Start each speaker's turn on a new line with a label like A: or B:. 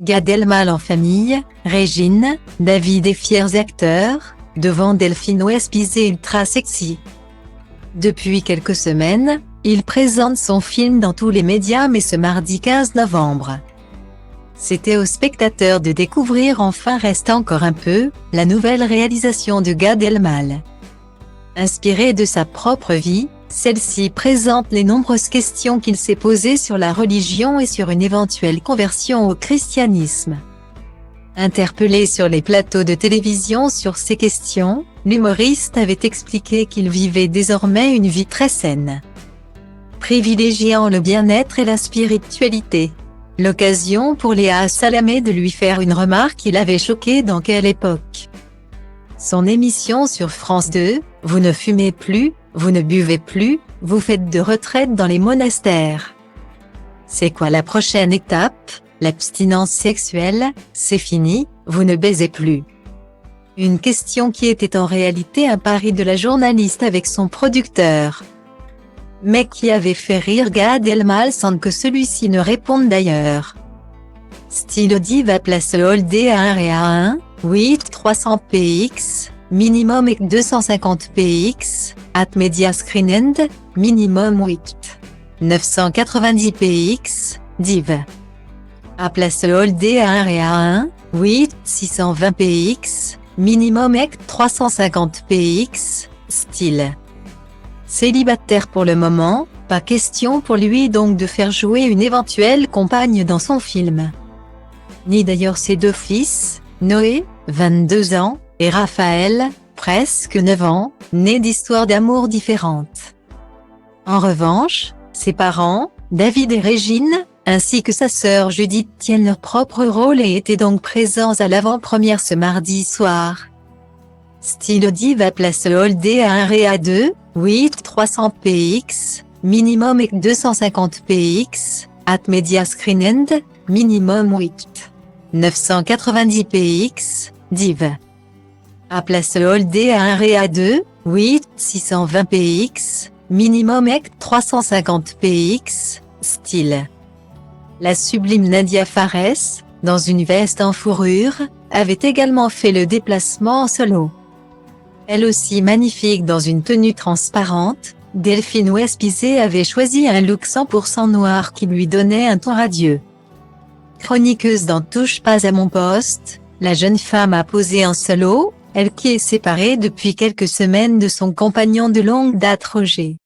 A: Gad Elmaleh en famille, Régine, David et fiers acteurs, devant Delphine Wespizé ultra sexy. Depuis quelques semaines, il présente son film dans tous les médias mais ce mardi 15 novembre. C'était aux spectateurs de découvrir enfin Reste encore un peu, la nouvelle réalisation de Gad Elmaleh. Inspirée de sa propre vie, celle-ci présente les nombreuses questions qu'il s'est posées sur la religion et sur une éventuelle conversion au christianisme. Interpellé sur les plateaux de télévision sur ces questions, l'humoriste avait expliqué qu'il vivait désormais une vie très saine, privilégiant le bien-être et la spiritualité. L'occasion pour Léa Salamé de lui faire une remarque qui l'avait choqué dans Quelle époque. Son émission sur France 2, Vous ne fumez plus, vous ne buvez plus, vous faites de retraite dans les monastères. C'est quoi la prochaine étape? L'abstinence sexuelle, c'est fini, vous ne baisez plus. Une question qui était en réalité un pari de la journaliste avec son producteur, mais qui avait fait rire Gad Elmaleh sans que celui-ci ne réponde d'ailleurs. Style Diva place Holdé à 1 et à 1, 8 300 px, minimum et 250 px, at media screen end, minimum 8 990 px, div. À place Holdé à 1 et à 1, 8 620 px, minimum et 350 px, style. Célibataire pour le moment, pas question pour lui donc de faire jouer une éventuelle compagne dans son film. Ni d'ailleurs ses deux fils, Noé, 22 ans, et Raphaël, presque 9 ans, nés d'histoires d'amour différentes. En revanche, ses parents, David et Régine, ainsi que sa sœur Judith tiennent leur propre rôle et étaient donc présents à l'avant-première ce mardi soir. Style Diva place Holdé à 1 et à 2, 8 300 px, minimum et 250 px, at media screen end, minimum 8 990 px, div. À place Holdé à 1 et à 2, 8 620 px, minimum et 350 px, style. La sublime Nadia Fares, dans une veste en fourrure, avait également fait le déplacement en solo. Elle aussi magnifique dans une tenue transparente, Delphine Wespizé avait choisi un look 100% noir qui lui donnait un ton radieux. Chroniqueuse dans Touche pas à mon poste, la jeune femme a posé en solo, elle qui est séparée depuis quelques semaines de son compagnon de longue date Roger.